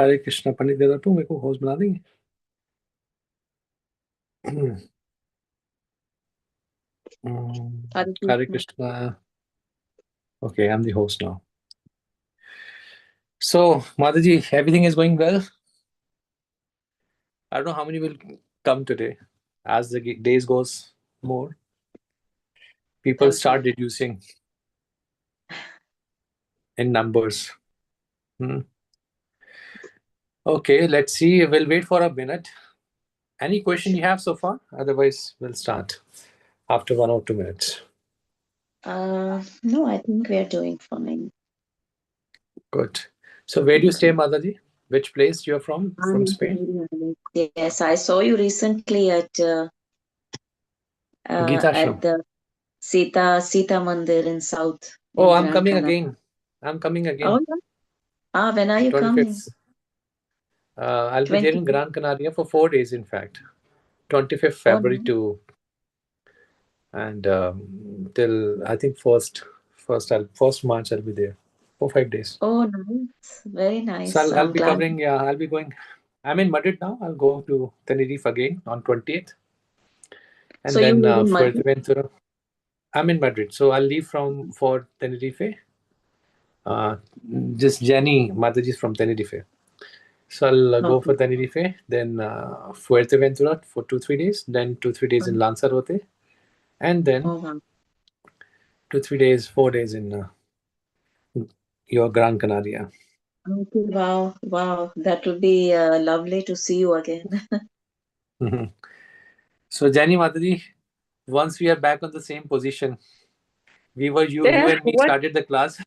हरे कृष्णा पंडित देवदत्त मेरे को होस्ट बना देंगे? Hare Hare Krishna. Krishna. Okay, I'm the host now. So, Mataji, everything is going well. I don't know how many will come today. As the days goes more, people start reducing in numbers. Okay, let's see. We'll wait for a minute. Any question you have so far? Otherwise, we'll start after 1 or 2 minutes. No, I think we are doing fine. Good. So, where do you stay, Mataji? Which place you're from? From Spain? Yes, I saw you recently at Gita Ashram. the Sita Mandir in South. Oh, in I'm Grand coming Canal. again. I'm coming again. Oh, yeah. When are you coming? 25th. I'll be there in 25th. Gran Canaria for 4 days, in fact. 25th Oh, February no. to and till I think first March I'll be there for 5 days. Oh, nice. Very nice. So I'll I'm be glad. covering. Yeah, I'll be going. I'm in Madrid now. I'll go to Tenerife again on 20th, and So you then live in Madrid? Fuerteventura. I'm in Madrid, so I'll leave for Tenerife. Just Jenny Mataji is from Tenerife. So I'll go for Tenerife, then Fuerteventura for 2-3 days, then 2-3 days in Lanzarote, and then 2-3 days, 4 days in your Gran Canaria. Okay, wow. That would be lovely to see you again. So Jenny Mataji, once we are back on the same position, you and me started the class.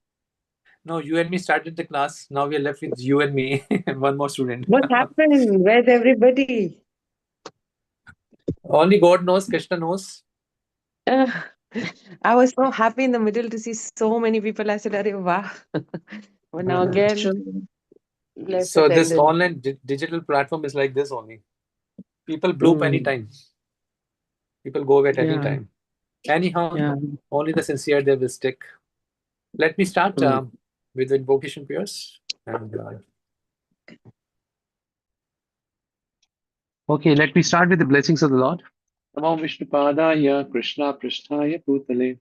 No, you and me started the class. Now we are left with you and me and one more student. What happened? Where's everybody? Only God knows, Krishna knows. I was so happy in the middle to see so many people. I said, "Arey wow!" But now again, less So this attendance. online digital platform is like this only. People bloop anytime. People go away at any time. Anyhow, only the sincere they will stick. Let me start with the invocation prayers. And, okay, let me start with the blessings of the Lord. Namo Vishnupadaya Krishna Pristhaya Bhutale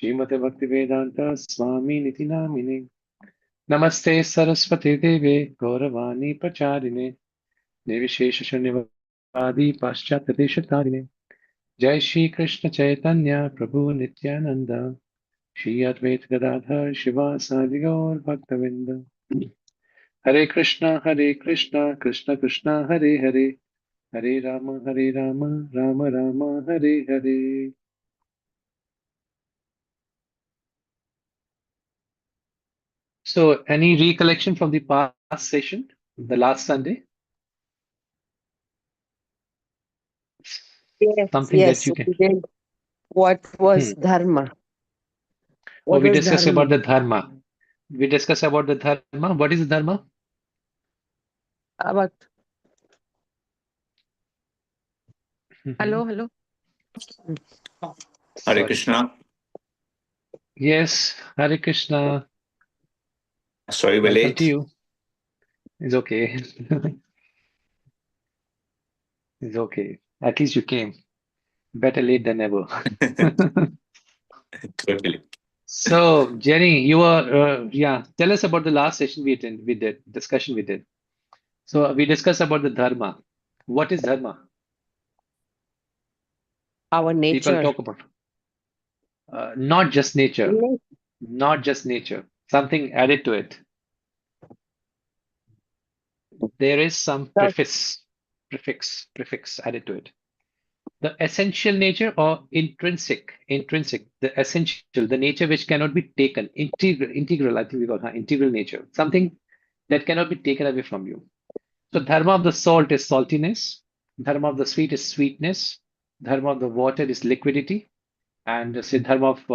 Srimate Bhaktivedanta Swami Niti Namine Namaste Saraswati Deve Gauravani Pacharine Nivishesha Shunivadi Paschatadeshatarine Jai Shri Krishna Chaitanya Prabhu Nityananda Shri Advaita Gadadhar Shiva Sadigaur Bhaktavinda Hare Krishna Krishna Krishna Hare Hare Hare Rama Rama Rama Hare Hare. So, any recollection from the past session, the last Sunday? Something that you can. What was dharma? We discussed about the dharma. We discussed about the dharma. What is the dharma? About hello. Hare Krishna. Yes, Hare Krishna. Sorry, we're late. To you. It's okay. It's okay. At least you came. Better late than never. Totally. So, Jenny, you were, tell us about the last session we did, discussion we did. So, we discussed about the dharma. What is dharma? Our nature. People talk about not just nature, something added to it. There is some prefix added to it. The essential nature or intrinsic, the essential, the nature which cannot be taken, integral, I think we call it integral nature, something that cannot be taken away from you. So dharma of the salt is saltiness, dharma of the sweet is sweetness, dharma of the water is liquidity, and say dharma of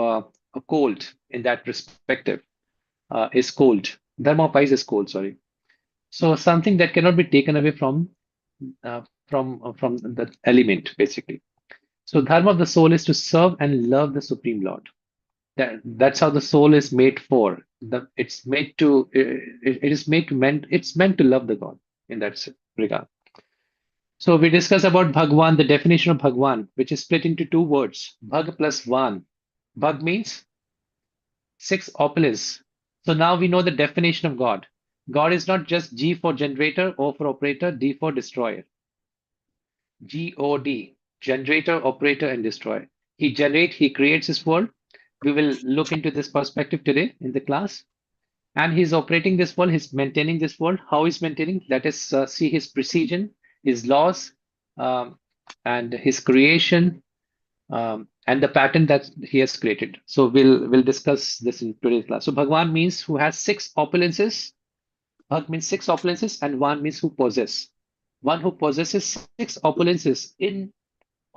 a cold in that perspective is cold. Dharma of ice is cold, sorry. So something that cannot be taken away from the element, basically. So dharma of the soul is to serve and love the Supreme Lord. That's how the soul is made for. It's made to. It is made to meant. It's meant to love the God in that regard. So we discuss about Bhagwan, the definition of Bhagwan, which is split into two words, Bhag plus Van. Bhag means six opulence. So now we know the definition of God. God is not just G for generator, O for operator, D for destroyer. God, generator, operator, and destroyer. He creates his world. We will look into this perspective today in the class. And he's operating this world, he's maintaining this world. How he's maintaining? Let us see his precision, his laws, and his creation, and the pattern that he has created. So we'll discuss this in today's class. So Bhagwan means who has six opulences. Bhag means six opulences, and Van means who possess. One who possesses six opulences in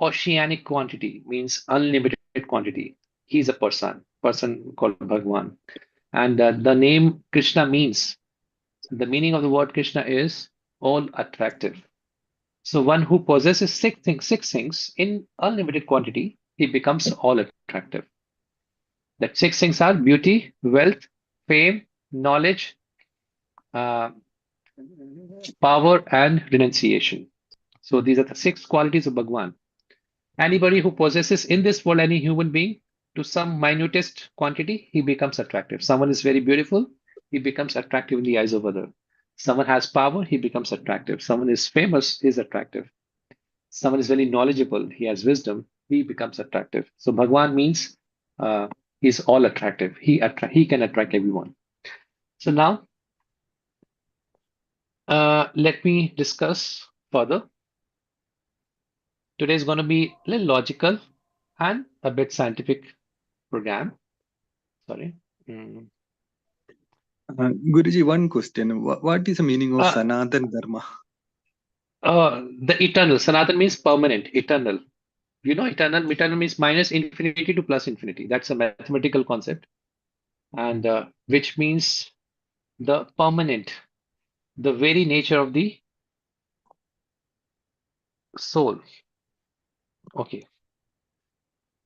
oceanic quantity means unlimited quantity. He's a person called Bhagwan. And the name Krishna means, the meaning of the word Krishna is all attractive. So one who possesses six things in unlimited quantity, he becomes all attractive. That six things are beauty, wealth, fame, knowledge, uh, power, and renunciation. So these are the six qualities of Bhagwan. Anybody who possesses in this world, any human being, to some minutest quantity, he becomes attractive. Someone is very beautiful, he becomes attractive in the eyes of others. Someone has power, he becomes attractive. Someone is famous, he is attractive. Someone is very knowledgeable, he has wisdom, he becomes attractive. So Bhagwan means he's all attractive. He can attract everyone. So now, let me discuss further. Today is going to be a little logical and a bit scientific program. Sorry. Guruji, one question. What is the meaning of Sanatan Dharma? The eternal. Sanatan means permanent, eternal. You know, eternal. Eternal means minus infinity to plus infinity. That's a mathematical concept. And which means the permanent, the very nature of the soul. Okay.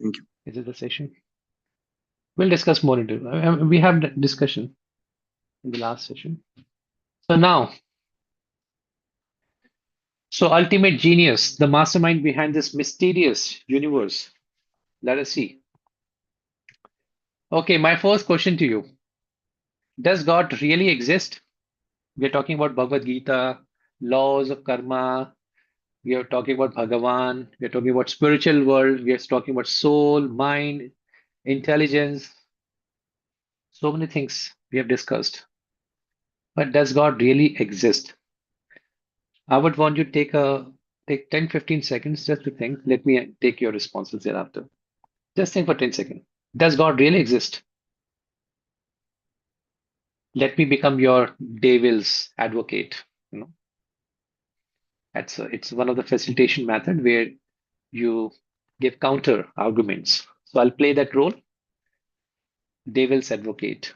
Thank you. Is it the session? We'll discuss more into it. We have that discussion in the last session. So now, ultimate genius, the mastermind behind this mysterious universe. Let us see. Okay, my first question to you. Does God really exist? We are talking about Bhagavad Gita, laws of karma. We are talking about Bhagavan. We are talking about spiritual world. We are talking about soul, mind, intelligence. So many things we have discussed. But does God really exist? I would want you to take 10, 15 seconds just to think. Let me take your responses thereafter. Just think for 10 seconds. Does God really exist? Let me become your devil's advocate. You know, it's one of the facilitation method where you give counter arguments. So I'll play that role, devil's advocate.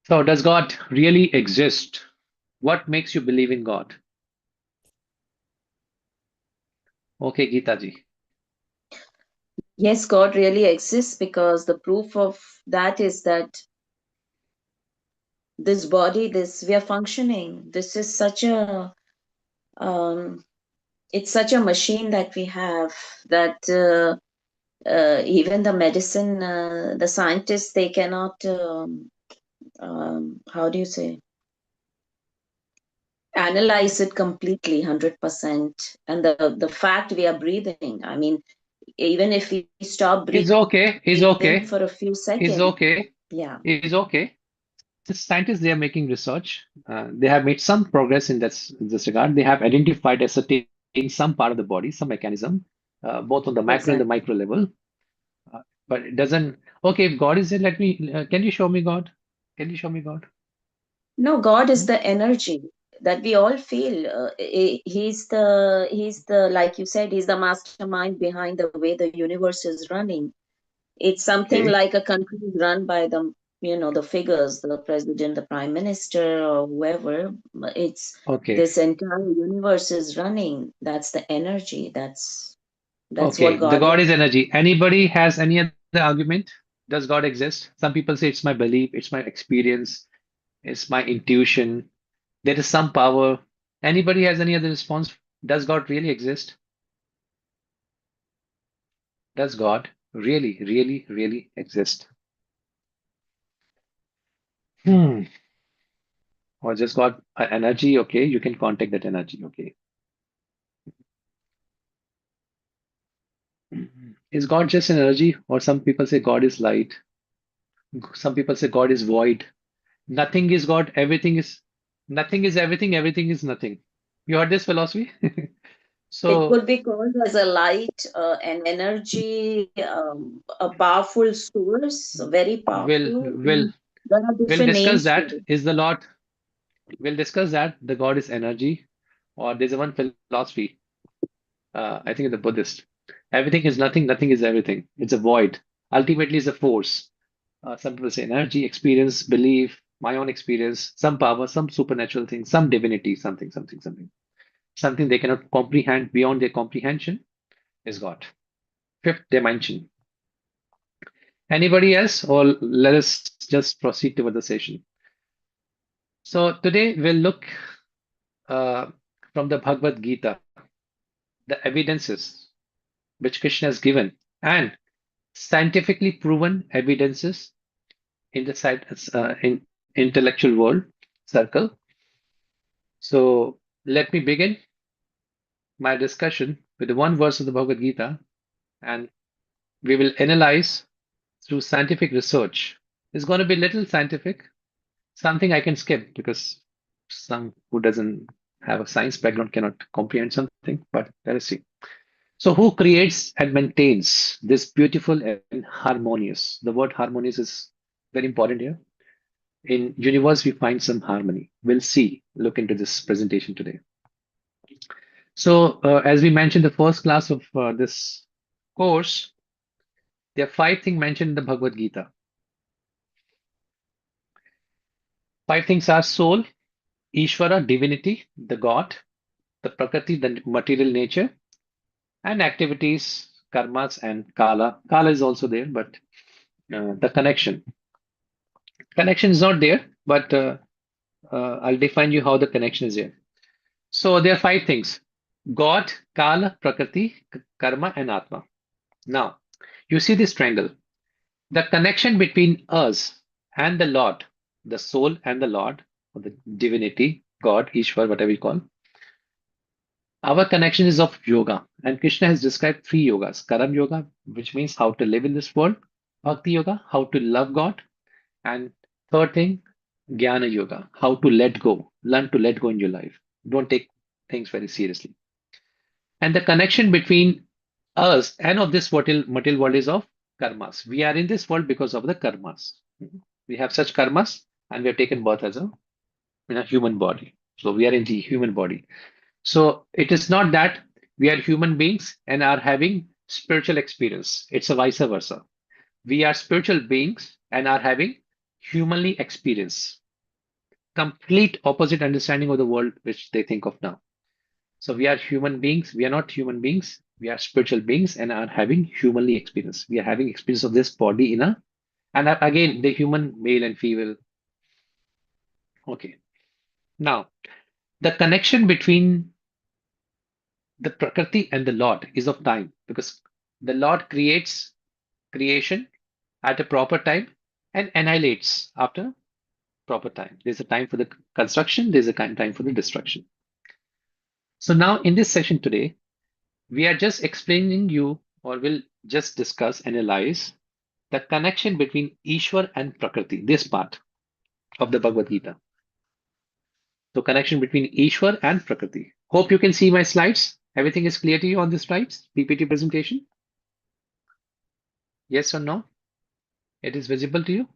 So does God really exist? What makes you believe in God? Okay, Gita ji. Yes, God really exists, because the proof of that is that this body, we are functioning. This is such a, it's such a machine that we have, that even the medicine, the scientists, they cannot, how do you say, analyze it completely, 100%. And the fact we are breathing, I mean, even if we stop breathing, Is okay. for a few seconds. Is okay. Yeah. Is okay. The scientists, they are making research. They have made some progress in this regard. They have identified ascertained some part of the body, some mechanism, both on the macro and the micro level. But it doesn't. Okay, if God is there, let me. Can you show me God? Can you show me God? No, God is the energy that we all feel. He's the, like you said, he's the mastermind behind the way the universe is running. It's something Okay. like a country is run by the, the figures, the president, the prime minister, or whoever. It's Okay. this entire universe is running. That's the energy. That's Okay. what God The God is. is energy. Anybody has any other the argument. Does God exist? Some people say it's my belief, it's my experience, it's my intuition. There is some power. Anybody has any other response? Does God really exist? Does God really, really, really exist? Hmm. Or just God energy? Okay, you can contact that energy. Okay. Is God just an energy? Or some people say God is light. Some people say God is void. Nothing is God. Everything is nothing is everything. Everything is nothing. You heard this philosophy? It So could be called as a light, an energy, a powerful source, very we'll powerful. we'll There are we'll different discuss names for that. it. Is the Lord? We'll discuss that. The God is energy, or there's a one philosophy. I think it's the Buddhist. Everything is nothing. Nothing is everything. It's a void. Ultimately, it's a force. Some people say energy, experience, belief, my own experience, some power, some supernatural thing, some divinity, something, something, something. Something they cannot comprehend beyond their comprehension is God. Fifth dimension. Anybody else, or let us just proceed toward the session. So today we'll look uh, from the Bhagavad Gita, the evidences which Krishna has given, and scientifically proven evidences in the in intellectual world circle. So let me begin my discussion with the one verse of the Bhagavad Gita, and we will analyze through scientific research. It's going to be little scientific, something I can skip because some who doesn't have a science background cannot comprehend something, but let us see. So who creates and maintains this beautiful and harmonious? The word harmonious is very important here. In universe, we find some harmony. We'll see, look into this presentation today. So as we mentioned, the first class of this course, there are 5 things mentioned in the Bhagavad Gita. 5 things are soul, Ishvara, divinity, the God, the Prakriti, the material nature, and activities, karmas, and Kala. Kala is also there, but the connection. Connection is not there, but I'll define you how the connection is here. So there are 5 things: God, Kala, Prakriti, Karma, and Atma. Now, you see this triangle. The connection between us and the Lord, the soul and the Lord, or the divinity, God, Ishwar, whatever you call, our connection is of yoga. And Krishna has described 3 yogas: Karam Yoga, which means how to live in this world, Bhakti Yoga, how to love God, and third thing, Jnana Yoga, how to let go, learn to let go in your life. Don't take things very seriously. And the connection between us and of this material world is of karmas. We are in this world because of the karmas. We have such karmas and we have taken birth as a in a human body. So we are in the human body. So it is not that we are human beings and are having spiritual experience. It's a vice versa. We are spiritual beings and are having humanly experience. Complete opposite understanding of the world which they think of now. So we are human beings. We are not human beings. We are spiritual beings and are having humanly experience. We are having experience of this body in a, and again, the human male and female. Okay. Now, the connection between the Prakriti and the Lord is of time because the Lord creates creation at a proper time and annihilates after proper time. There's a time for the construction, there's a time for the destruction. So now in this session today, we are just explaining you or will just discuss, analyze the connection between Ishwar and Prakriti, this part of the Bhagavad Gita. So connection between Ishwar and Prakriti. Hope you can see my slides. Everything is clear to you on the slides, PPT presentation? Yes or no? It is visible to you?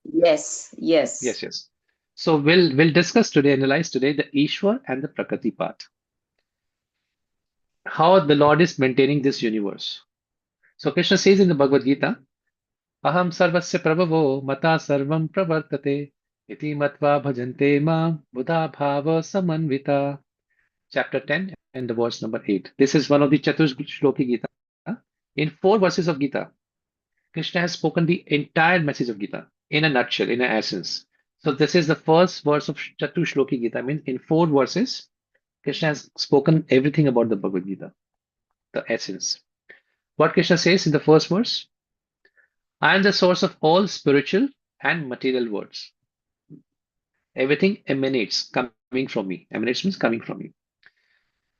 Yes, yes. Yes. So we'll discuss today, analyze today the Ishwar and the Prakriti part. How the Lord is maintaining this universe. So Krishna says in the Bhagavad Gita, Aham sarvasya prabhavo mata sarvam pravartate iti matva bhajante ma buddha bhava samanvita. Chapter 10 and the verse number 8. This is one of the Shloki Gita. In 4 verses of Gita, Krishna has spoken the entire message of Gita in a nutshell, in an essence. So this is the first verse of Chatu Shloki Gita. I mean, in 4 verses, Krishna has spoken everything about the Bhagavad Gita, the essence. What Krishna says in the first verse, I am the source of all spiritual and material words. Everything emanates, coming from me. Emanates means coming from me.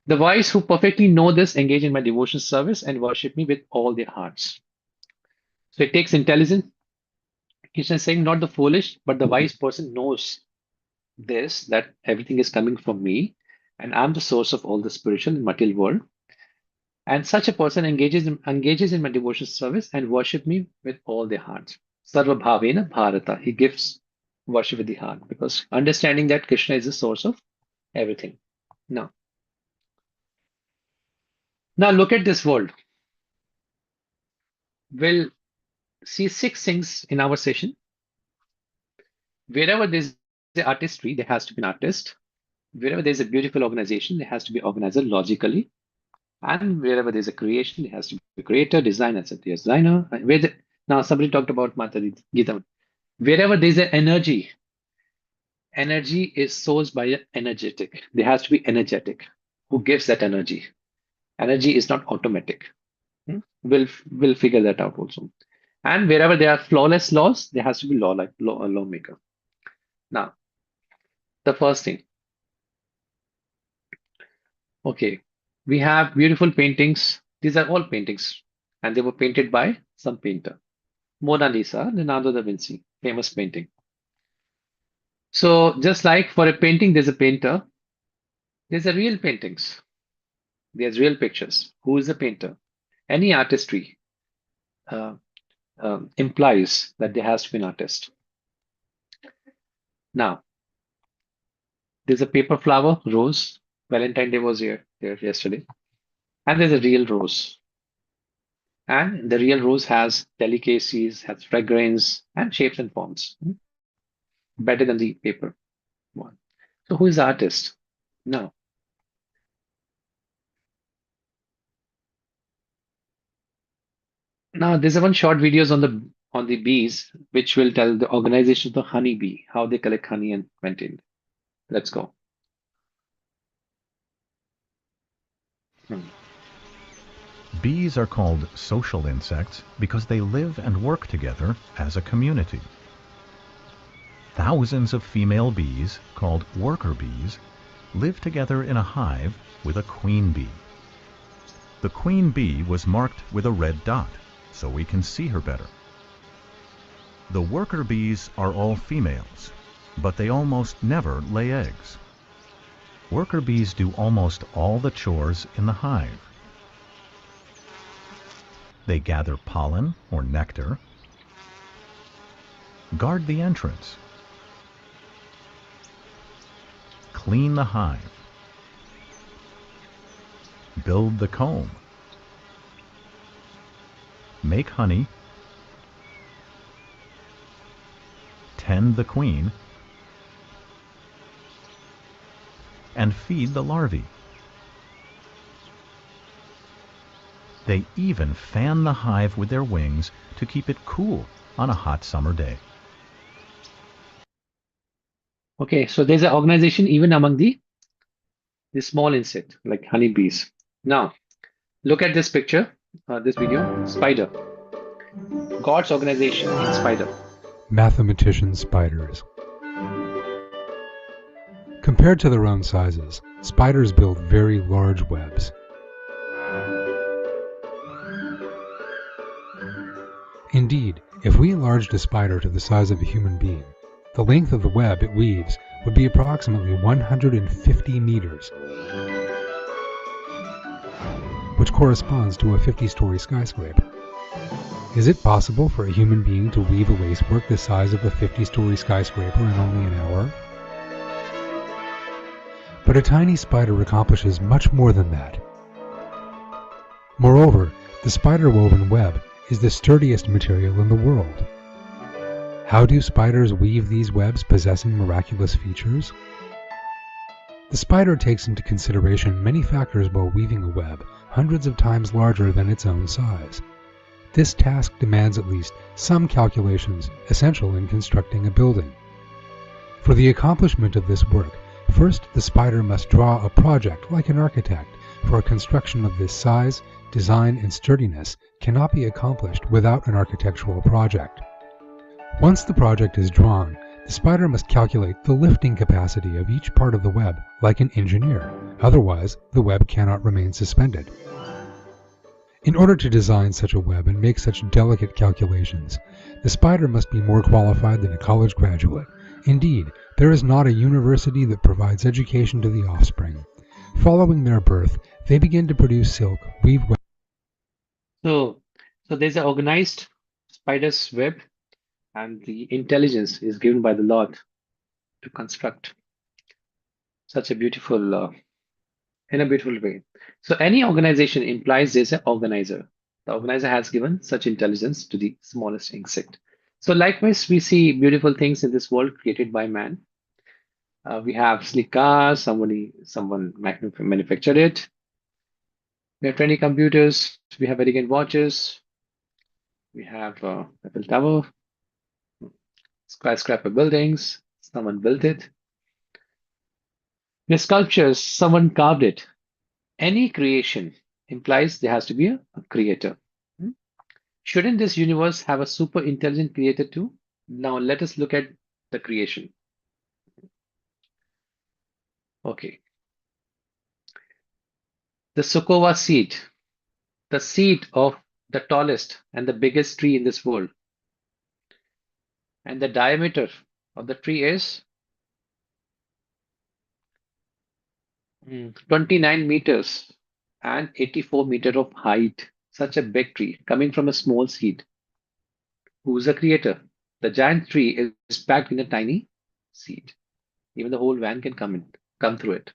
The wise who perfectly know this engage in my devotion service and worship me with all their hearts. So it takes intelligence. Krishna is saying not the foolish, but the wise person knows this, that everything is coming from me and I'm the source of all the spiritual and material world. And such a person engages in my devotion service and worship me with all their hearts. Sarva Bhavena Bharata. He gives worship with the heart because understanding that Krishna is the source of everything. Now look at this world. We'll see 6 things in our session. Wherever there's the artistry, there has to be an artist. Wherever there's a beautiful organization, there has to be an organizer logically. And wherever there's a creation, there has to be a creator, designer, designer. Now somebody talked about Mataji Gita. Wherever there's an energy is sourced by an energetic. There has to be energetic. Who gives that energy? Energy is not automatic. We'll figure that out also. And wherever there are flawless laws, there has to be a lawmaker. Now, the first thing. Okay, we have beautiful paintings. These are all paintings, and they were painted by some painter. Mona Lisa, Leonardo da Vinci, famous painting. So just like for a painting, there's a painter. There's a real paintings. There's real pictures. Who is the painter? Any artistry implies that there has to be an artist. Now, there's a paper flower, rose. Valentine Day was here yesterday. And there's a real rose. And the real rose has delicacies, has fragrance, and shapes and forms. Better than the paper one. So who is the artist? Now, there's one short videos on the bees, which will tell the organization of the honey bee, how they collect honey and maintain. Let's go. Bees are called social insects because they live and work together as a community. Thousands of female bees, called worker bees, live together in a hive with a queen bee. The queen bee was marked with a red dot, so we can see her better. The worker bees are all females, but they almost never lay eggs. Worker bees do almost all the chores in the hive. They gather pollen or nectar, guard the entrance, clean the hive, build the comb, make honey, tend the queen, and feed the larvae. They even fan the hive with their wings to keep it cool on a hot summer day. Okay, so there's an organization even among the small insect like honeybees. Now, look at this picture, this video, spider. God's organization in spider. Mathematician spiders. Compared to their own sizes, spiders build very large webs. Indeed, if we enlarged a spider to the size of a human being, the length of the web it weaves would be approximately 150 meters, which corresponds to a 50-story skyscraper. Is it possible for a human being to weave a lacework the size of a 50-story skyscraper in only an hour? But a tiny spider accomplishes much more than that. Moreover, the spider-woven web is the sturdiest material in the world. How do spiders weave these webs possessing miraculous features? The spider takes into consideration many factors while weaving a web hundreds of times larger than its own size. this task demands at least some calculations essential in constructing a building. For the accomplishment of this work, first the spider must draw a project like an architect, for a construction of this size, design, and sturdiness cannot be accomplished without an architectural project. Once the project is drawn, the spider must calculate the lifting capacity of each part of the web like an engineer, otherwise the web cannot remain suspended. In order to design such a web and make such delicate calculations, the spider must be more qualified than a college graduate. Indeed, there is not a university that provides education to the offspring. Following their birth, they begin to produce silk, weave web. So there's an organized spider's web, and the intelligence is given by the Lord to construct such a beautiful, in a beautiful way. So any organization implies there's an organizer. The organizer has given such intelligence to the smallest insect. So likewise, we see beautiful things in this world created by man. We have sleek cars, someone manufactured it. We have trendy computers. We have elegant watches. We have Eiffel Tower, skyscraper buildings. Someone built it. The sculptures, someone carved it. Any creation implies there has to be a creator. Shouldn't this universe have a super intelligent creator too? Now let us look at the creation. Okay. The Sukova seed, the seed of the tallest and the biggest tree in this world. And the diameter of the tree is 29 meters and 84 meters of height. Such a big tree coming from a small seed. Who's the creator? The giant tree is packed in a tiny seed. Even the whole van can come through it.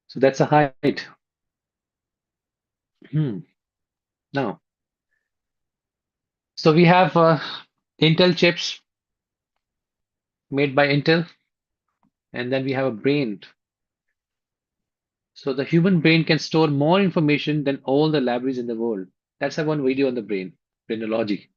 So that's a height. Now, so we have Intel chips made by Intel, and then we have a brain. So the human brain can store more information than all the libraries in the world. That's a one video on the brain, brainology.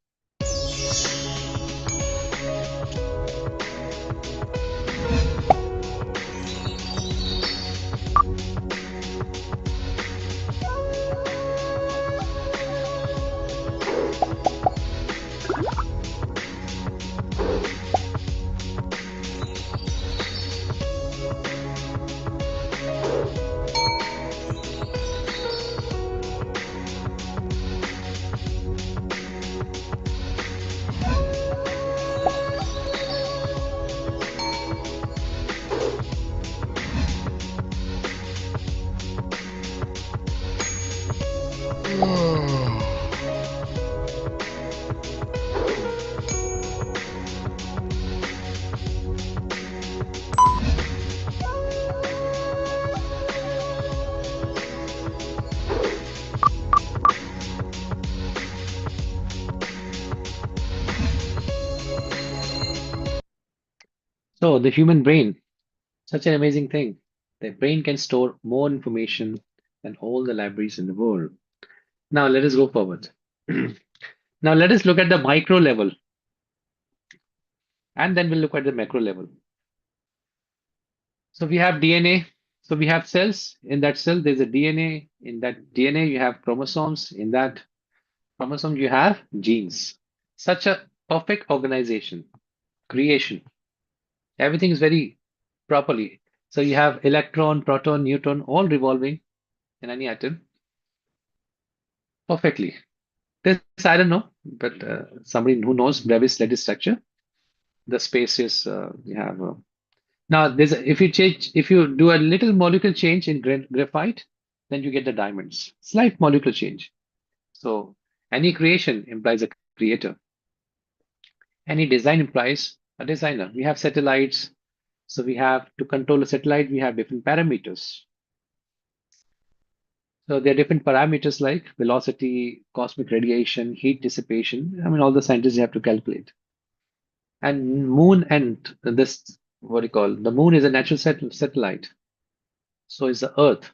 So the human brain, such an amazing thing. The brain can store more information than all the libraries in the world. Now let us go forward. Now let us look at the micro level, and then we'll look at the macro level. So we have DNA. So we have cells. In that cell, there's a DNA. In that DNA, you have chromosomes. In that chromosome, you have genes. Such a perfect organization, creation. Everything is very properly. So you have electron, proton, neutron, all revolving in any atom perfectly. This I don't know, but somebody who knows Brevis lattice structure, the spaces you have. Now there's if you do a little molecule change in graphite, then you get the diamonds. Slight molecule change. So any creation implies a creator. Any design implies a designer. We have satellites. So we have to control a satellite, we have different parameters. So there are different parameters like velocity, cosmic radiation, heat dissipation. I mean, all the scientists have to calculate. And moon and this, what do you call, the moon is a natural satellite. So is the Earth.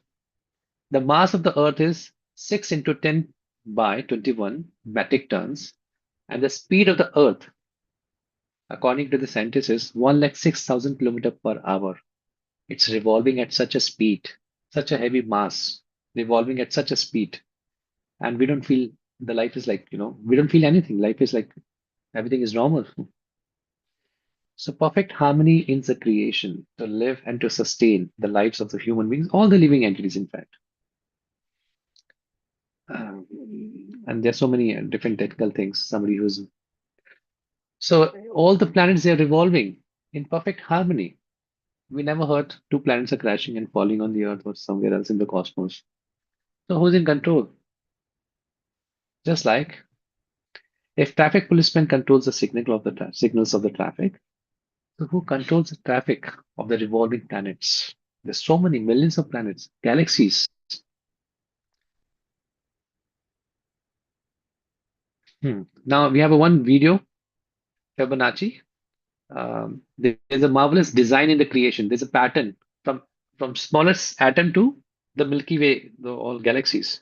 The mass of the Earth is 6 into 10 by 21 metric tons, and the speed of the Earth, according to the scientists, is 106,000 kilometers per hour. It's revolving at such a speed, such a heavy mass, revolving at such a speed, and we don't feel the life is like, we don't feel anything. Life is like everything is normal. So perfect harmony in the creation to live and to sustain the lives of the human beings, all the living entities, in fact. And there's so many different technical things. So all the planets, they're revolving in perfect harmony. We never heard two planets are crashing and falling on the Earth or somewhere else in the cosmos. So who's in control? Just like if traffic policeman controls the signals of the traffic, so who controls the traffic of the revolving planets? There's so many millions of planets, galaxies. Now we have one video, Fibonacci. There's a marvelous design in the creation. There's a pattern from smallest atom to the Milky Way, all galaxies.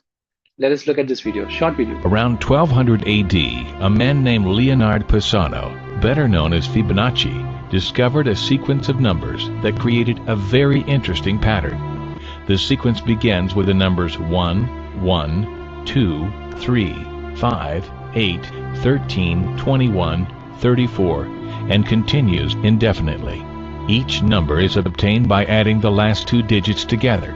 Let us look at this video, short video. Around 1200 AD, a man named Leonard Pisano, better known as Fibonacci, discovered a sequence of numbers that created a very interesting pattern. The sequence begins with the numbers 1, 1, 2, 3, 5, 8, 13, 21, 34, and continues indefinitely. Each number is obtained by adding the last two digits together.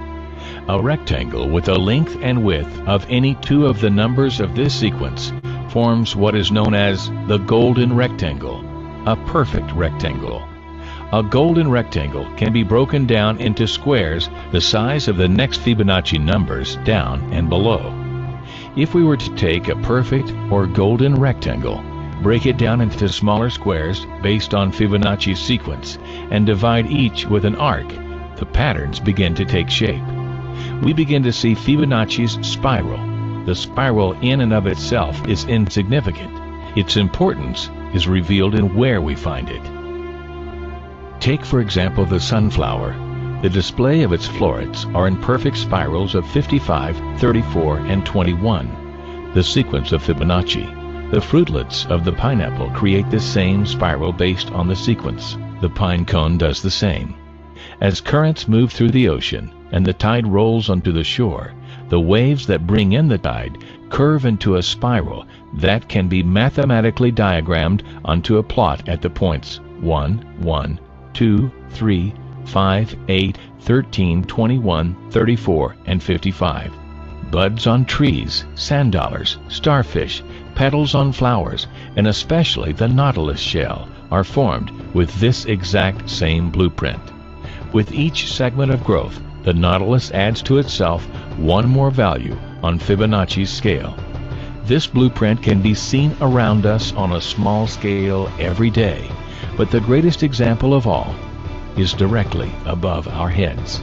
A rectangle with a length and width of any two of the numbers of this sequence forms what is known as the golden rectangle, a perfect rectangle. A golden rectangle can be broken down into squares the size of the next Fibonacci numbers down and below. If we were to take a perfect or golden rectangle, break it down into smaller squares based on Fibonacci's sequence, and divide each with an arc, the patterns begin to take shape. We begin to see Fibonacci's spiral. The spiral in and of itself is insignificant. Its importance is revealed in where we find it. Take, for example, the sunflower. The display of its florets are in perfect spirals of 55, 34, and 21, the sequence of Fibonacci. The fruitlets of the pineapple create the same spiral based on the sequence. The pine cone does the same. As currents move through the ocean and the tide rolls onto the shore, the waves that bring in the tide curve into a spiral that can be mathematically diagrammed onto a plot at the points 1, 1, 2, 3, 5, 8, 13, 21, 34, and 55. Buds on trees, sand dollars, starfish, petals on flowers, and especially the nautilus shell are formed with this exact same blueprint. With each segment of growth, the nautilus adds to itself one more value on Fibonacci's scale. This blueprint can be seen around us on a small scale every day, but the greatest example of all is directly above our heads.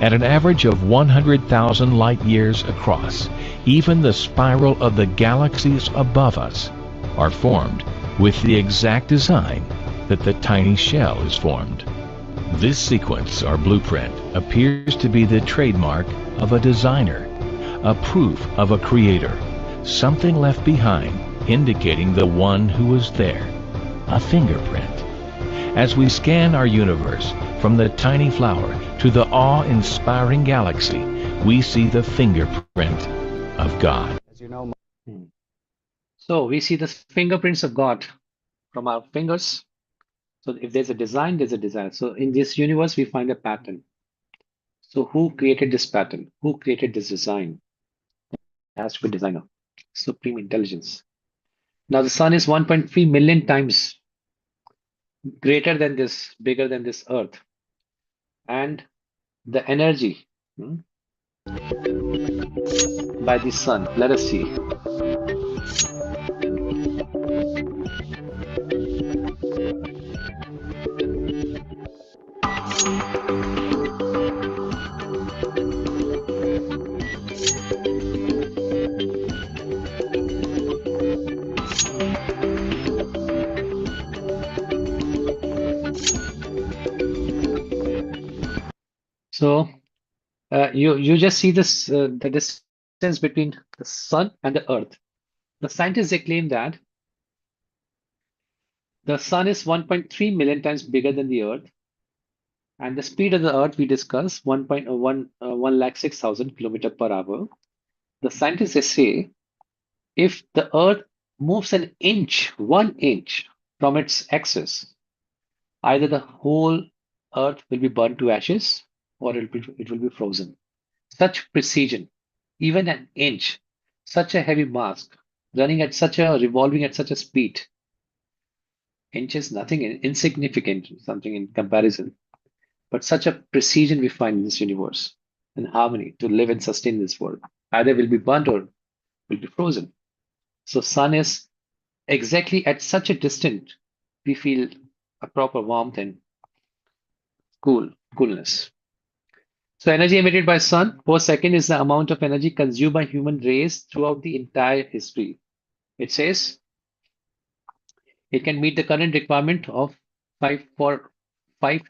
At an average of 100,000 light years across, even the spiral of the galaxies above us are formed with the exact design that the tiny shell is formed. This sequence or blueprint appears to be the trademark of a designer, a proof of a creator, something left behind indicating the one who was there, a fingerprint. As we scan our universe from the tiny flower to the awe-inspiring galaxy, we see the fingerprint of God. So we see the fingerprints of God from our fingers. So if there's a design, there's a design. So in this universe, we find a pattern. So who created this pattern? Who created this design? It has to be designer, supreme intelligence. Now the sun is 1.3 million times greater than this, bigger than this earth. And the energy by the sun, let us see. So you just see this the distance between the sun and the earth. The scientists, they claim that the sun is 1.3 million times bigger than the earth, and the speed of the earth we discussed 1,06,000 kilometer per hour. The scientists, they say if the earth moves an inch, 1 inch from its axis, either the whole earth will be burned to ashes or it will be frozen. Such precision, even an inch, such a heavy mass, revolving at such a speed. Inch is nothing insignificant, something in comparison. But such a precision we find in this universe and harmony to live and sustain this world. Either will be burnt or will be frozen. So sun is exactly at such a distance we feel a proper warmth and coolness. So energy emitted by sun per second is the amount of energy consumed by human race throughout the entire history. It says it can meet the current requirement of 5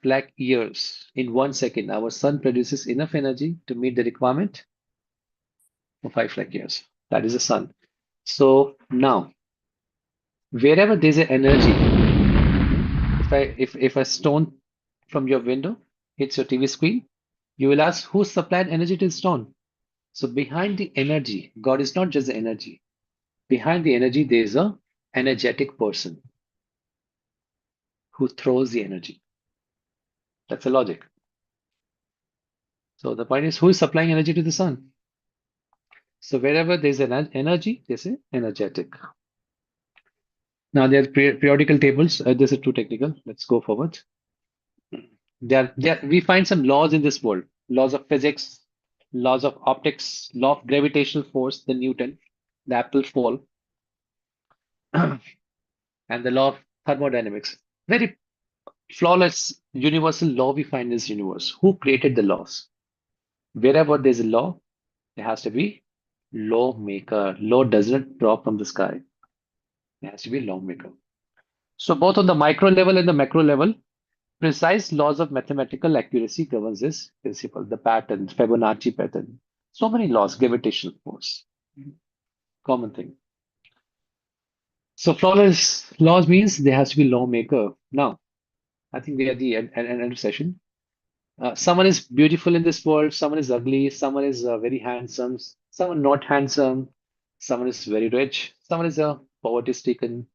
lakh years. In 1 second, our sun produces enough energy to meet the requirement for 5 lakh years. That is the sun. So now, wherever there's an energy, if a stone from your window hits your TV screen, you will ask who supplied energy to the stone. So behind the energy, God is not just the energy. Behind the energy, there is a energetic person who throws the energy. That's the logic. So the point is, who is supplying energy to the sun? So wherever there's an energy, there's an energetic. Now there are periodical tables. This is too technical. Let's go forward. We find some laws in this world. Laws of physics, laws of optics, law of gravitational force, the Newton, the apple fall, and the law of thermodynamics. Very flawless universal law we find in this universe. Who created the laws? Wherever there's a law, there has to be lawmaker. Law doesn't drop from the sky. There has to be a lawmaker. So both on the micro level and the macro level, precise laws of mathematical accuracy governs this principle, the pattern, Fibonacci pattern. So many laws, gravitational force, common thing. So flawless laws means there has to be lawmaker. Now, I think we are at the end of session. Someone is beautiful in this world, someone is ugly, someone is very handsome, someone not handsome, someone is very rich, someone is a poverty-stricken,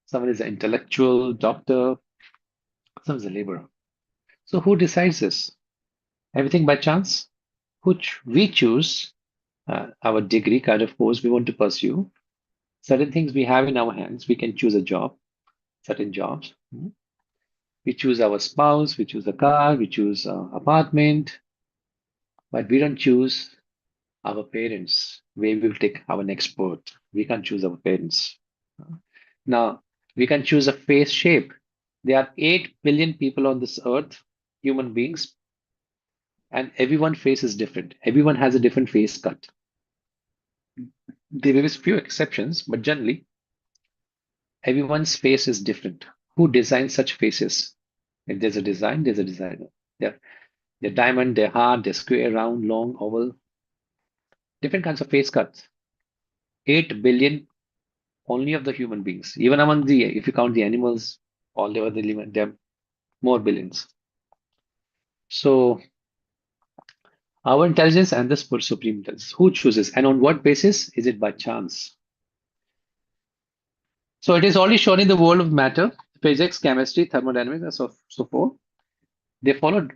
someone is an intellectual doctor, someone is a laborer. So who decides this? Everything by chance? Which we choose our degree kind of course we want to pursue. Certain things we have in our hands. We can choose a job, certain jobs. We choose our spouse, we choose a car, we choose an apartment, but we don't choose our parents, where we will take our next birth. We can't choose our parents. Now, we can choose a face shape. There are 8 billion people on this earth, human beings, and everyone's face is different. Everyone has a different face cut. There is few exceptions, but generally, everyone's face is different. Who designs such faces? If there's a design, there's a designer. They're diamond, they're hard, they're square, round, long, oval. Different kinds of face cuts. 8 billion only of the human beings. Even among if you count the animals, all the other living, there are more billions. So our intelligence and the supreme intelligence, who chooses and on what basis? Is it by chance? So it is already shown in the world of matter, physics, chemistry, thermodynamics, and so forth. They follow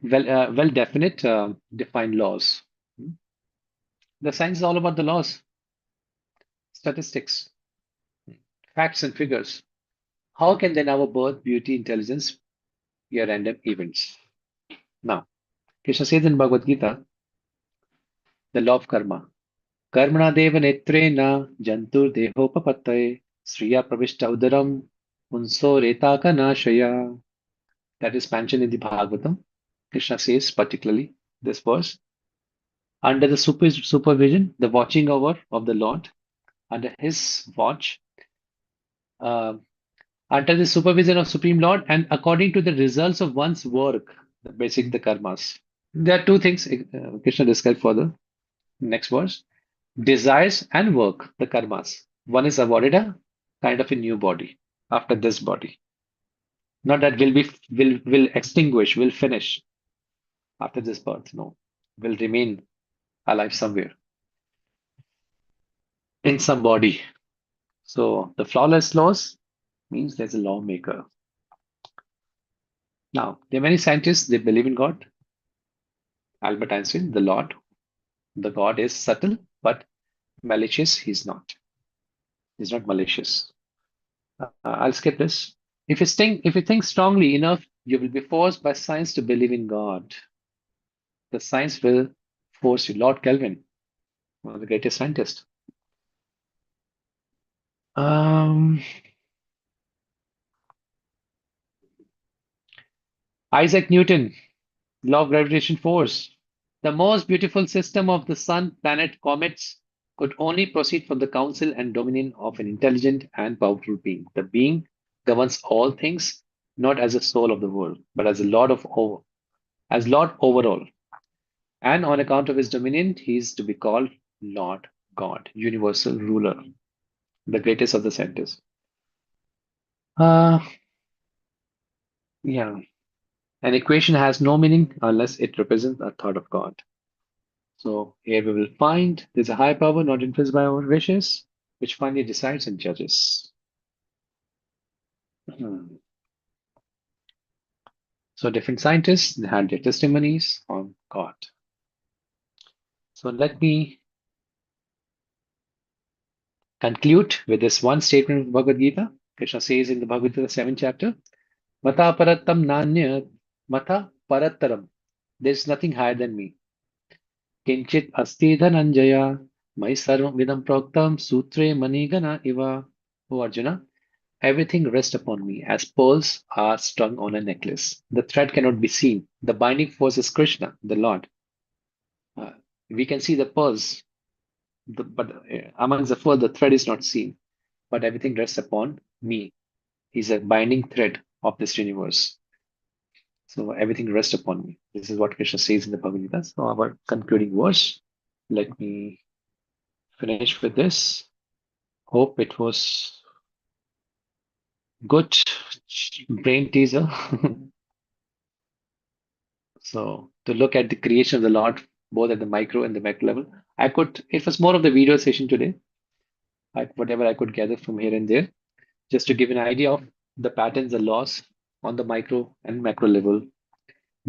defined laws. The science is all about the laws, statistics, facts and figures. How can then our birth, beauty, intelligence be random events? Now, Krishna says in Bhagavad Gita, the law of karma. Karmana deva netrena jantur dehopapattaye sriya pravishta udaram unso retaka nashaya. That is mentioned in the Bhagavatam. Krishna says particularly this verse. Under the supervision, the watching over of the Lord, under his watch, under the supervision of Supreme Lord, and according to the results of one's work, the karmas. There are two things Krishna described further. Next verse. desires and work, the karmas. One is awarded a kind of a new body after this body. Not that will extinguish, will finish after this birth. No, will remain alive somewhere in some body. So the flawless laws means there's a lawmaker. Now, there are many scientists, they believe in God. Albert Einstein, the Lord, the God is subtle, but malicious, he's not. He's not malicious. I'll skip this. If you think strongly enough, you will be forced by science to believe in God. The science will force you. Lord Kelvin, one of the greatest scientists. Isaac Newton, law of gravitation force. The most beautiful system of the sun, planet, comets could only proceed from the counsel and dominion of an intelligent and powerful being. The being governs all things, not as a soul of the world, but as a as Lord overall. And on account of his dominion, he is to be called Lord God, universal ruler, the greatest of the scientists. Yeah. An equation has no meaning unless it represents a thought of God. So here we will find there's a higher power not influenced by our wishes, which finally decides and judges. So different scientists had their testimonies on God. So let me conclude with this one statement of Bhagavad Gita. Krishna says in the Bhagavad Gita 7th chapter, Mata Paratam Nanya Mata Parataram. There's nothing higher than me. Kinchit Asti Dhananjaya Mai Sarvam Vidam Proktam Sutre Manigana Iva. O Arjuna, everything rests upon me as pearls are strung on a necklace. The thread cannot be seen. The binding force is Krishna, the Lord. We can see the pearls, but amongst the four, the thread is not seen. But everything rests upon me. He's a binding thread of this universe. So everything rests upon me. This is what Krishna says in the Bhagavad Gita. So our concluding verse. Let me finish with this. Hope it was good brain teaser. So to look at the creation of the Lord, both at the micro and the macro level, it was more of the video session today. Whatever I could gather from here and there, just to give an idea of the patterns, the laws on the micro and macro level,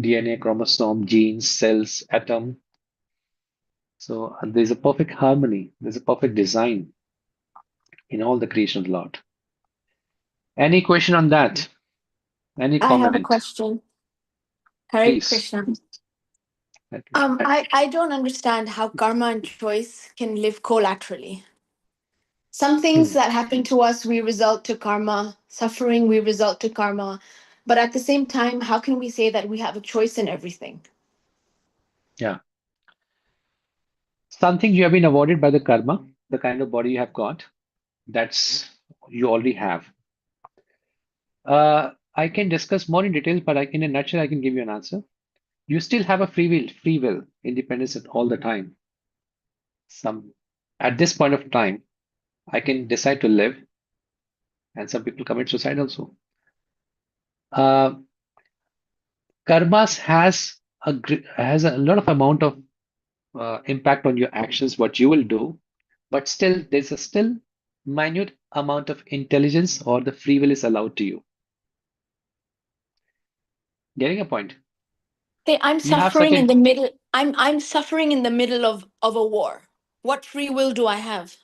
DNA, chromosome, genes, cells, atom. So there's a perfect harmony. There's a perfect design in all the creation of the Lord. Any question on that? Any I have a comment? question. Hare Please. Krishna. I don't understand how karma and choice can live collaterally. Some things that happen to us, we result to karma. Suffering, we result to karma. But at the same time, how can we say that we have a choice in everything? Yeah. Something you have been awarded by the karma, the kind of body you have got, that's you already have. I can discuss more in detail, but in a nutshell, I can give you an answer. You still have a free will, independence all the time. At this point of time, I can decide to live, and some people commit suicide also. Karmas has a lot of amount of impact on your actions, what you will do, but still there's a still minute amount of intelligence or the free will is allowed to you. Getting a point? I'm suffering in the middle. I'm suffering in the middle of a war. What free will do I have?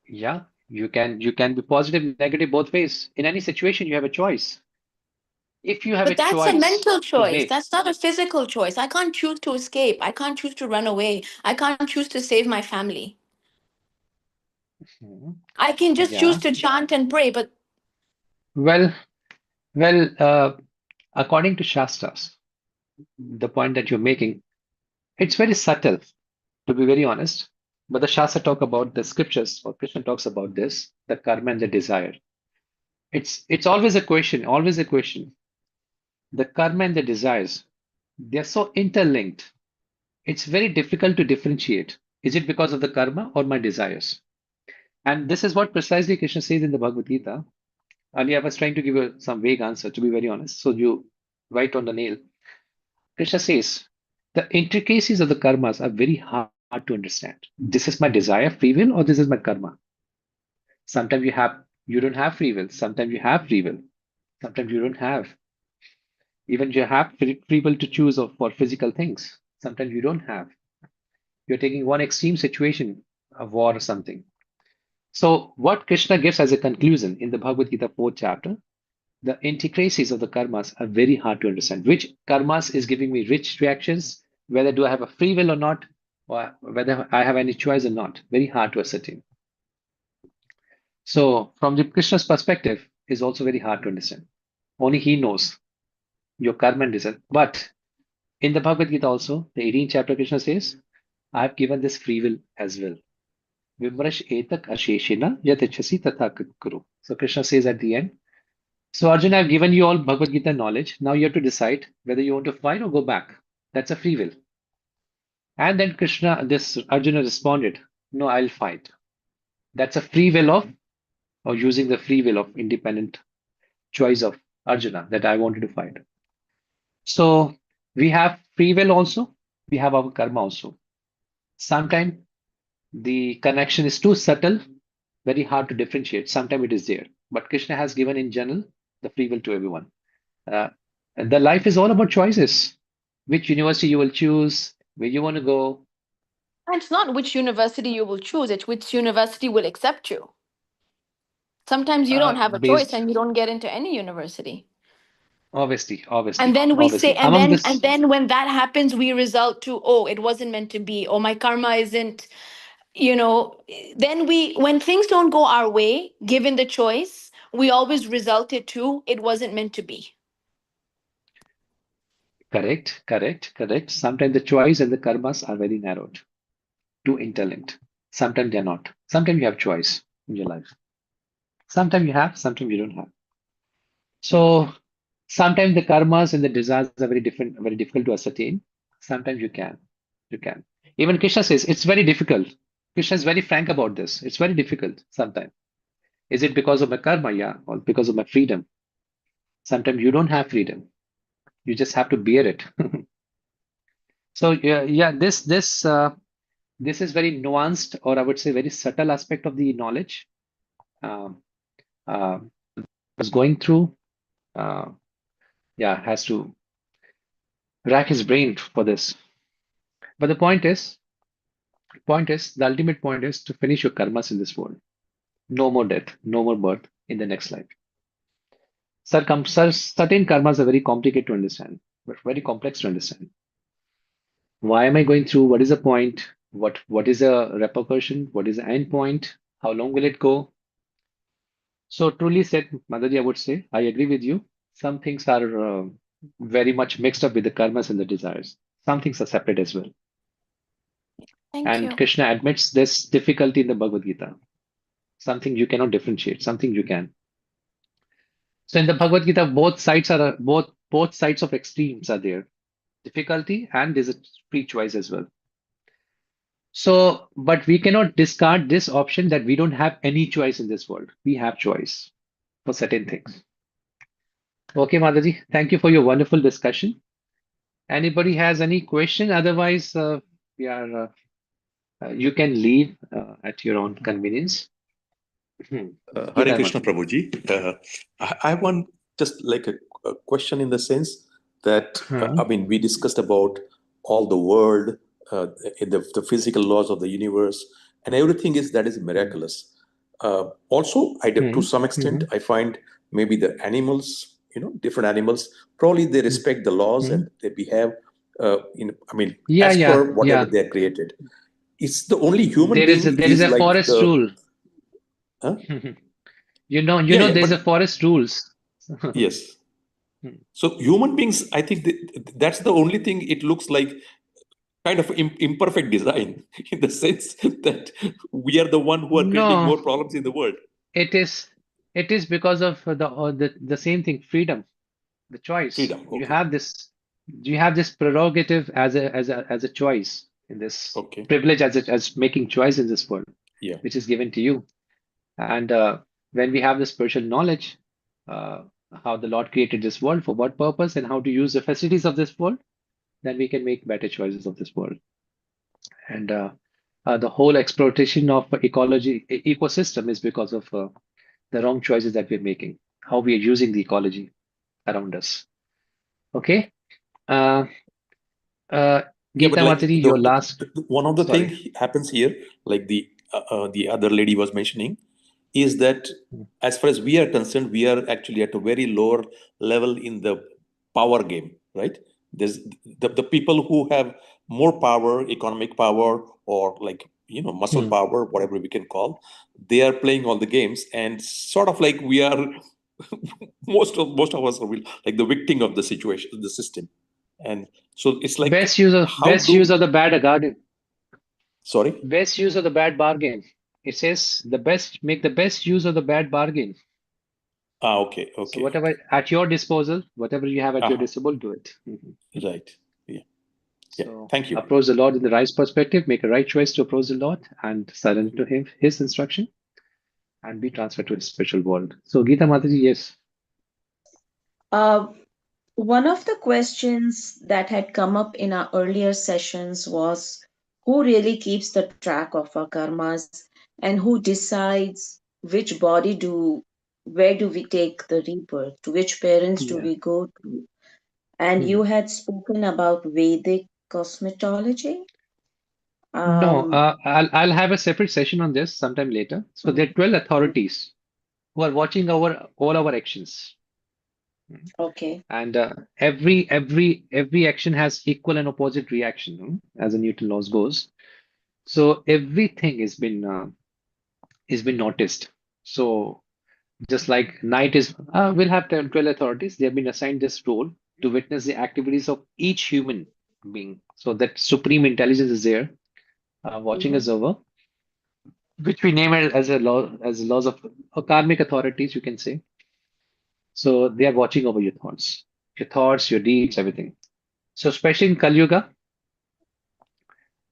Yeah, you can be positive, negative, both ways. In any situation, you have a choice. If you have But a that's choice a mental choice. make, That's not a physical choice. I can't choose to escape. I can't choose to run away. I can't choose to save my family. I can just choose to chant and pray, but well, according to Shastras, the point that you're making, it's very subtle, to be very honest. But the Shastra talk about the scriptures, or Krishna talks about this, the karma and the desire. It's always a question, always a question. The karma and the desires, they're so interlinked. It's very difficult to differentiate. Is it because of the karma or my desires? And this is what precisely Krishna says in the Bhagavad Gita. Ali, I was trying to give you some vague answer, to be very honest. So you right on the nail. Krishna says, the intricacies of the karmas are very hard to understand. This is my desire, free will, or this is my karma. Sometimes you don't have free will. Sometimes you have free will. Sometimes you don't have. Even you have free will to choose for physical things. Sometimes you don't have. You're taking one extreme situation, a war or something. So what Krishna gives as a conclusion in the Bhagavad Gita 4th chapter, the intricacies of the karmas are very hard to understand. Which karmas is giving me which reactions, whether do I have a free will or not, or whether I have any choice or not, very hard to ascertain. So from the Krishna's perspective, is also very hard to understand. Only he knows your karma and desire. But in the Bhagavad Gita also, the 18th chapter, Krishna says, I have given this free will as well. Vimrash etak asheshina yatachasi tatha kuru. So Krishna says at the end, so Arjuna, I've given you all Bhagavad Gita knowledge. Now you have to decide whether you want to fight or go back. That's a free will. And then Arjuna responded, no, I'll fight. That's a free will or using the free will of independent choice of Arjuna that I wanted to fight. So we have free will also. We have our karma also. Sometimes the connection is too subtle, very hard to differentiate. Sometimes it is there. But Krishna has given in general the free will to everyone. And the life is all about choices. Which university you will choose, where you want to go. And it's not which university you will choose, it's which university will accept you. Sometimes you don't have a choice and you don't get into any university. Obviously. And then we say, Among this, and then when that happens, we result to, oh, it wasn't meant to be, or my karma isn't, then when things don't go our way, given the choice, we always result it to, it wasn't meant to be. correct. Sometimes the choice and the karmas are very narrowed, too interlinked. Sometimes they're not. Sometimes you have choice in your life. Sometimes you have, sometimes you don't have. So sometimes the karmas and the desires are very different, very difficult to ascertain. Sometimes you can. Even Krishna says it's very difficult. Krishna is very frank about this. It's very difficult sometimes. Is it because of my karma? Yeah, or because of my freedom? Sometimes you don't have freedom. You just have to bear it. So this is very nuanced, or I would say very subtle aspect of the knowledge. Was going through, has to rack his brain for this. But the the ultimate point is to finish your karmas in this world. No more death, no more birth in the next life. Certain karmas are very complicated to understand, but very complex to understand. Why am I going through? What is the point? What is a repercussion? What is the end point? How long will it go? So truly said, Madaji, I would say, I agree with you. Some things are very much mixed up with the karmas and the desires. Some things are separate as well. Thank you. Krishna admits this difficulty in the Bhagavad Gita. Something you cannot differentiate, something you can. So in the Bhagavad Gita, both sides of extremes are there. Difficulty and there's a free choice as well. So, but we cannot discard this option that we don't have any choice in this world. We have choice for certain things. Okay, Madaji, thank you for your wonderful discussion. Anybody has any question? Otherwise, you can leave at your own convenience. Hare Krishna, Prabhuji. I want just like a question in the sense that, I mean, we discussed about all the world, the physical laws of the universe, and everything that is miraculous. Also, to some extent, I find maybe the animals, different animals, probably they respect the laws and they behave, as per whatever they are created. It's the only human being. There is a like forest rule. Huh? There's a forest rules. Yes. So human beings, I think that's the only thing. It looks like kind of imperfect design in the sense that we are the one who are creating more problems in the world. It is because of the same thing, freedom, the choice. Freedom. Okay. You have this prerogative as a choice. in this Okay. privilege as making choice in this world, Yeah. which is given to you. And when we have the spiritual knowledge, how the Lord created this world, for what purpose, and how to use the facilities of this world, then we can make better choices of this world. And the whole exploitation of ecosystem is because of the wrong choices that we're making, how we are using the ecology around us. Okay. Uh, Yeah, but Geeta like Matari, your last. one of the Sorry. thing happens here, like the other lady was mentioning, is that as far as we are concerned, we are actually at a very lower level in the power game, right? There's the people who have more power, economic power, or like muscle power, whatever we can call, they are playing all the games, and sort of like we are most of us are like the victim of the situation, the system. And so it's like Best use of the bad bargain. Sorry? Best use of the bad bargain. It says make the best use of the bad bargain. Okay. So whatever at your disposal, whatever you have at your disposal, do it. Right. Yeah. So thank you. approach the Lord in the right perspective, make a right choice to approach the Lord and surrender to Him, His instruction, and be transferred to His spiritual world. So Geeta Mataji, yes. One of the questions that had come up in our earlier sessions was who really keeps the track of our karmas and who decides where do we take the rebirth, to which parents do we go to? And you had spoken about Vedic cosmetology. No, I'll have a separate session on this sometime later. So there are 12 authorities who are watching over all our actions. Okay. And every action has equal and opposite reaction, as the Newton laws goes. So everything has been noticed. So just like night is, we'll have 12 authorities. They have been assigned this role to witness the activities of each human being. So that supreme intelligence is there, watching us over, which we name it as laws of karmic authorities, you can say. So they are watching over your thoughts, your deeds, everything. So especially in Kali Yuga,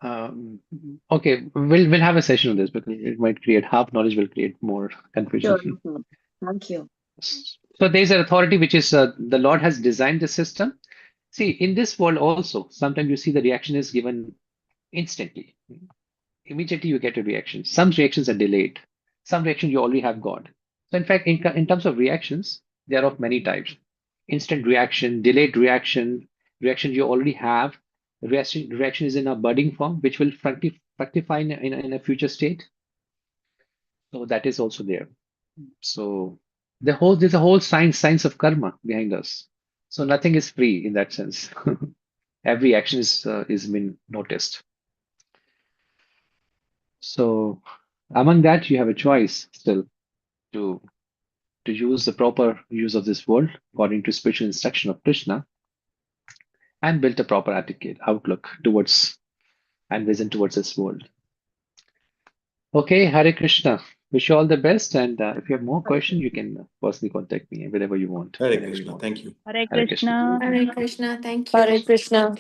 okay, we'll have a session on this because it might create half knowledge will create more confusion. Sure. Thank you. So there's an authority which is the Lord has designed the system. See, in this world also, sometimes you see the reaction is given instantly. Immediately you get a reaction. Some reactions are delayed. Some reaction you already have got. So in fact, in terms of reactions, they are of many types. Instant reaction, delayed reaction, reaction you already have. Reaction is in a budding form, which will fructify in a future state. So that is also there. So there's a whole science of karma behind us. So nothing is free in that sense. Every action is been noticed. So among that, you have a choice still to use the proper use of this world according to spiritual instruction of Krishna and build a proper outlook towards and vision towards this world. Okay, Hare Krishna. Wish you all the best. And if you have more questions, you can personally contact me whenever you want. Hare Krishna. Thank you. Hare Hare Krishna. Krishna. Hare Krishna. Thank you. Hare Krishna.